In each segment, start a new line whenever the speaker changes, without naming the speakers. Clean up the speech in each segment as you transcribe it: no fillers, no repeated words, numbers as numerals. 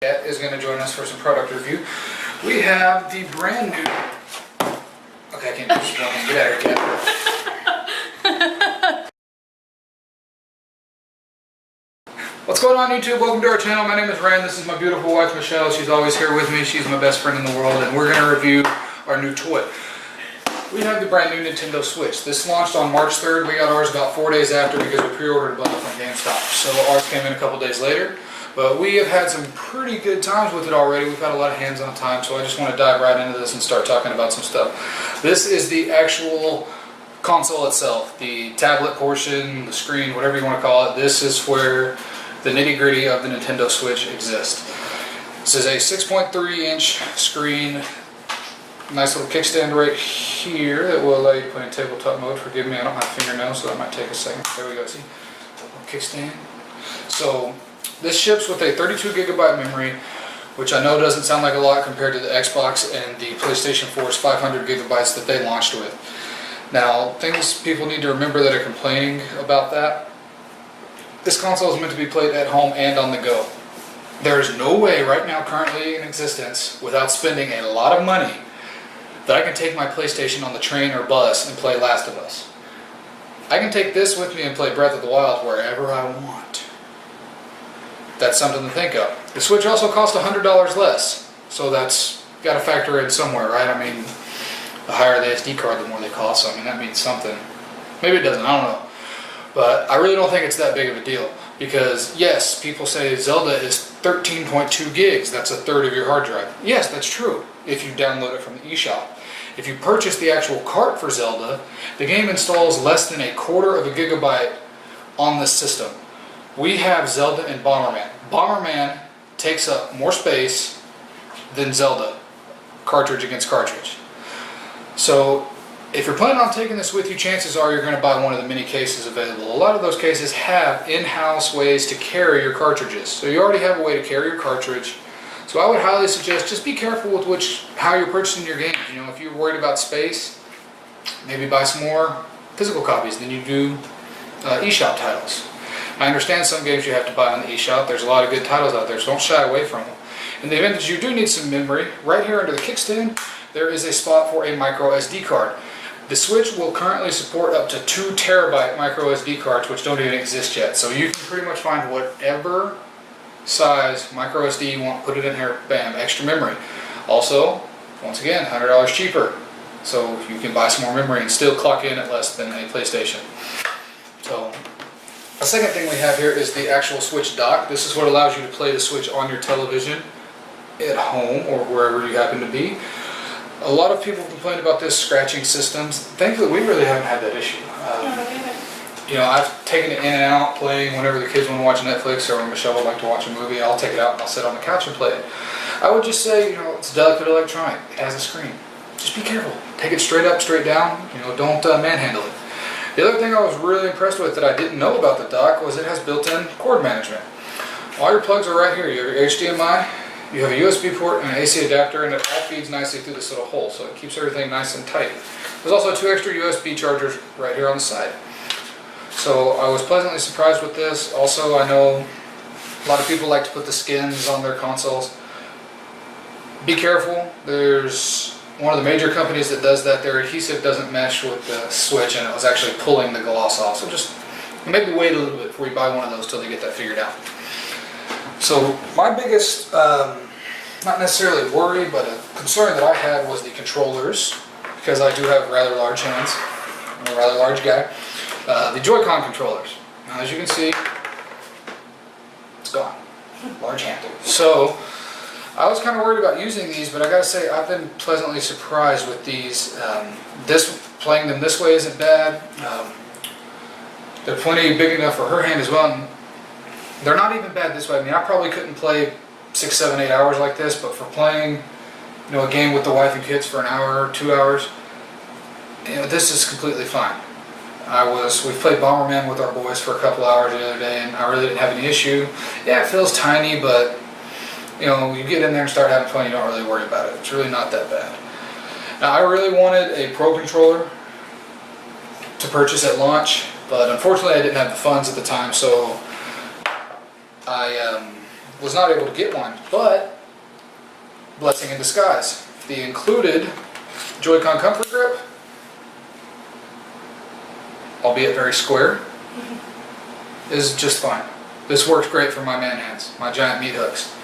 Kat is going to join us for some product review. We have the brand new... Okay, I can't do this. Get out of here, Kat. What's going on, YouTube? Welcome to our channel. My name is Rann. This is my beautiful wife, Michelle. She's always here with me. She's my best friend in the world, and we're going to review our new toy. We have the brand new Nintendo Switch. This launched on March 3rd. We got ours about 4 days after because we pre-ordered a bundle from GameStop. So ours came in a couple days later. But we have had some pretty good times with it already. We've had a lot of hands-on time, so I just want to dive right into this and start talking about some stuff. This is the actual console itself, the tablet portion, the screen, whatever you want to call it. This is where the nitty-gritty of the Nintendo Switch exists. This is a 6.3-inch screen. Nice little kickstand right here that will allow you to play in tabletop mode. Forgive me, I don't have fingernails, so that might take a second. There we go, see? Kickstand. So this ships with a 32 gigabyte memory, which I know doesn't sound like a lot compared to the Xbox and the PlayStation 4's 500 gigabytes that they launched with. Now, things people need to remember that are complaining about that: this console is meant to be played at home and on the go. There is no way right now currently in existence, without spending a lot of money, that I can take my PlayStation on the train or bus and play Last of Us. I can take this with me and play Breath of the Wild wherever I want. That's something to think of. The Switch also costs $100 less, so that's got to factor in somewhere, right? I mean, the higher the SD card, the more they cost, so I mean, that means something. Maybe it doesn't, I don't know. But I really don't think it's that big of a deal, because yes, people say Zelda is 13.2 gigs, that's a third of your hard drive. Yes, that's true, if you download it from the eShop. If you purchase the actual cart for Zelda, the game installs less than a quarter of a gigabyte on the system. We have Zelda and Bomberman. Bomberman takes up more space than Zelda, cartridge against cartridge. So if you're planning on taking this with you, chances are you're going to buy one of the many cases available. A lot of those cases have in-house ways to carry your cartridges. So you already have a way to carry your cartridge. So I would highly suggest just be careful with how you're purchasing your games. You know, if you're worried about space, maybe buy some more physical copies than you do eShop titles. I understand some games you have to buy on the eShop. There's a lot of good titles out there, so don't shy away from them. In the event that you do need some memory, right here under the kickstand, there is a spot for a micro SD card. The Switch will currently support up to 2 terabyte micro SD cards, which don't even exist yet. So you can pretty much find whatever size micro SD you want, put it in here, bam, extra memory. Also, once again, $100 cheaper. So you can buy some more memory and still clock in at less than a PlayStation. So the second thing we have here is the actual Switch dock. This is what allows you to play the Switch on your television at home or wherever you happen to be. A lot of people complain about this scratching systems. Thankfully, we really haven't had that issue. You know, I've taken it in and out playing whenever the kids want to watch Netflix or when Michelle would like to watch a movie. I'll take it out and I'll sit on the couch and play it. I would just say, you know, it's a delicate electronic. It has a screen. Just be careful. Take it straight up, straight down. You know, don't manhandle it. The other thing I was really impressed with that I didn't know about the dock was it has built-in cord management. All your plugs are right here. You have your HDMI, you have a USB port and an AC adapter, and it all feeds nicely through this little hole, so it keeps everything nice and tight. There's also 2 extra USB chargers right here on the side. So I was pleasantly surprised with this. Also, I know a lot of people like to put the skins on their consoles. Be careful. There's one of the major companies that does that. Their adhesive doesn't mesh with the Switch, and it was actually pulling the gloss off. So just maybe wait a little bit before you buy one of those till they get that figured out. So my biggest, not necessarily worry, but a concern that I had was the controllers, because I do have rather large hands. I'm a rather large guy. The Joy-Con controllers. Now, as you can see, it's gone. Large hand. So I was kind of worried about using these, but I gotta say I've been pleasantly surprised with these. Playing them this way isn't bad. They're plenty big enough for her hand as well. And they're not even bad this way. I mean, I probably couldn't play 6, 7, 8 hours like this, but for playing, you know, a game with the wife and kids for an hour, 2 hours, you know, this is completely fine. We played Bomberman with our boys for a couple hours the other day, and I really didn't have any issue. Yeah, it feels tiny, but you know, you get in there and start having fun, you don't really worry about it. It's really not that bad. Now, I really wanted a Pro controller to purchase at launch, but unfortunately I didn't have the funds at the time, so I was not able to get one, but blessing in disguise. The included Joy-Con comfort grip, albeit very square, is just fine. This works great for my man hands, my giant meat hooks.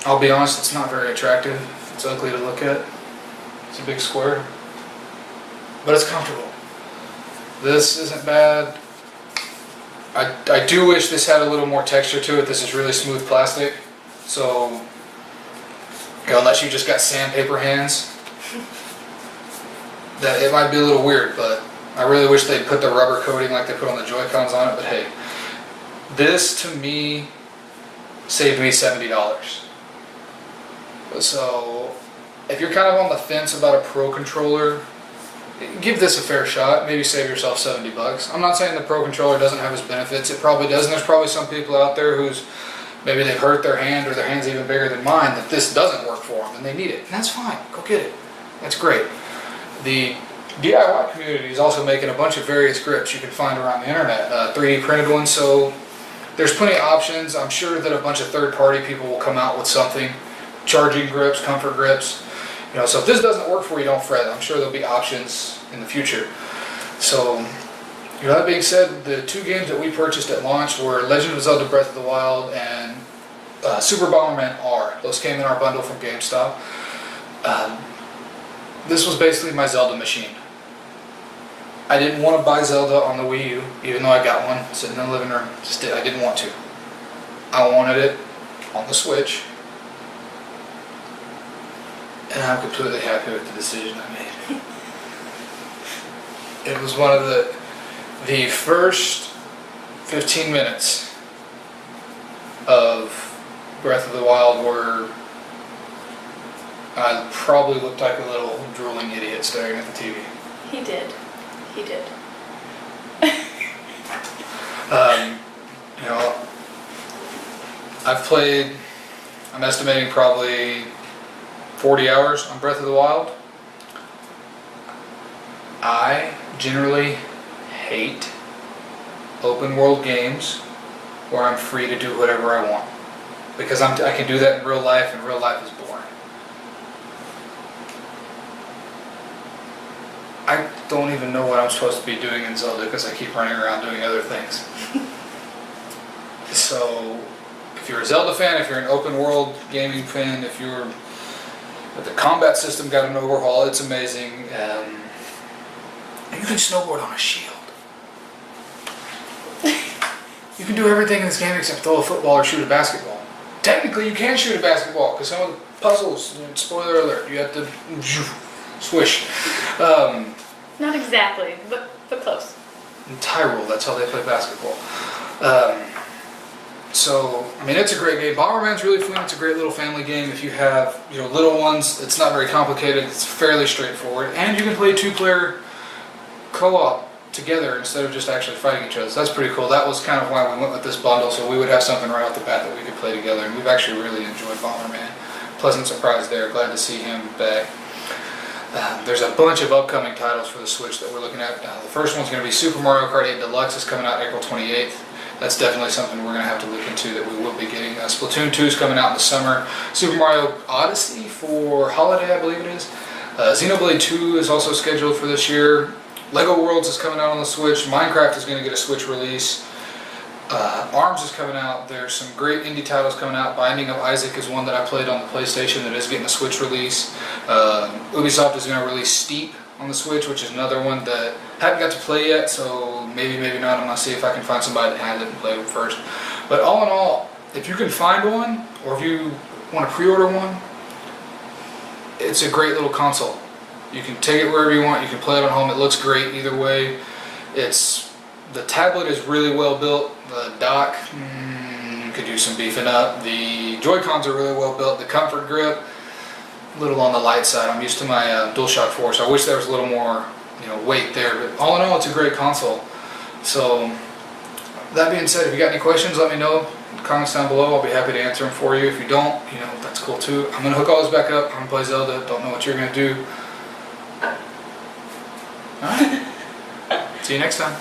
I'll be honest, it's not very attractive. It's ugly to look at. It's a big square, but it's comfortable. This isn't bad. I do wish this had a little more texture to it. This is really smooth plastic, so unless you just got sandpaper hands, that it might be a little weird, but I really wish they'd put the rubber coating like they put on the Joy-Cons on it, but hey. This, to me, saved me $70. So, if you're kind of on the fence about a Pro controller, give this a fair shot. Maybe save yourself $70. I'm not saying the Pro controller doesn't have its benefits. It probably does, and there's probably some people out there who's maybe they've hurt their hand or their hand's even bigger than mine that this doesn't work for them and they need it. And that's fine. Go get it. That's great. The DIY community is also making a bunch of various grips you can find around the internet, 3D printed ones, so there's plenty of options. I'm sure that a bunch of third-party people will come out with something, charging grips, comfort grips. So if this doesn't work for you, don't fret. I'm sure there'll be options in the future. So, that being said, the two games that we purchased at launch were Legend of Zelda Breath of the Wild and Super Bomberman R. Those came in our bundle from GameStop. This was basically my Zelda machine. I didn't want to buy Zelda on the Wii U, even though I got one sitting in the living room. I didn't want to. I wanted it on the Switch. And I'm completely happy with the decision I made. It was one of the first 15 minutes of Breath of the Wild where I probably looked like a little drooling idiot staring at the TV.
He did. He did.
I've played, I'm estimating probably 40 hours on Breath of the Wild. I generally hate open world games where I'm free to do whatever I want. Because I can do that in real life, and real life is boring. I don't even know what I'm supposed to be doing in Zelda because I keep running around doing other things. So, if you're a Zelda fan, if you're an open world gaming fan, if the combat system got an overhaul, it's amazing. You can snowboard on a shield. You can do everything in this game except throw a football or shoot a basketball. Technically, you can shoot a basketball because some of the puzzles, spoiler alert, you have to swish.
Not exactly, but close.
In Tyrol, that's how they play basketball. It's a great game. Bomberman's really fun. It's a great little family game. If you have, little ones, it's not very complicated. It's fairly straightforward. And you can play two-player co-op together instead of just actually fighting each other. So that's pretty cool. That was kind of why we went with this bundle, so we would have something right off the bat that we could play together. And we've actually really enjoyed Bomberman. Pleasant surprise there. Glad to see him back. There's a bunch of upcoming titles for the Switch that we're looking at. The first one's going to be Super Mario Kart 8 Deluxe. It's coming out April 28th. That's definitely something we're going to have to look into that we will be getting. Splatoon 2 is coming out in the summer. Super Mario Odyssey for holiday, I believe it is. Xenoblade 2 is also scheduled for this year. Lego Worlds is coming out on the Switch. Minecraft is going to get a Switch release. ARMS is coming out. There's some great indie titles coming out. Binding of Isaac is one that I played on the PlayStation that is getting a Switch release. Ubisoft is going to release Steep on the Switch, which is another one that I haven't got to play yet, so maybe not. I'm going to see if I can find somebody that has it and play it first. But all in all, if you can find one, or if you want to pre-order one, it's a great little console. You can take it wherever you want. You can play it at home. It looks great either way. The tablet is really well built. The dock could use some beefing up. The Joy-Cons are really well built. The comfort grip, a little on the light side. I'm used to my DualShock 4, so I wish there was a little more weight there. But all in all, it's a great console. So that being said, if you got any questions, let me know. Comments down below. I'll be happy to answer them for you. If you don't, that's cool too. I'm gonna hook all this back up. I'm gonna play Zelda. Don't know what you're gonna do. All right. See you next time.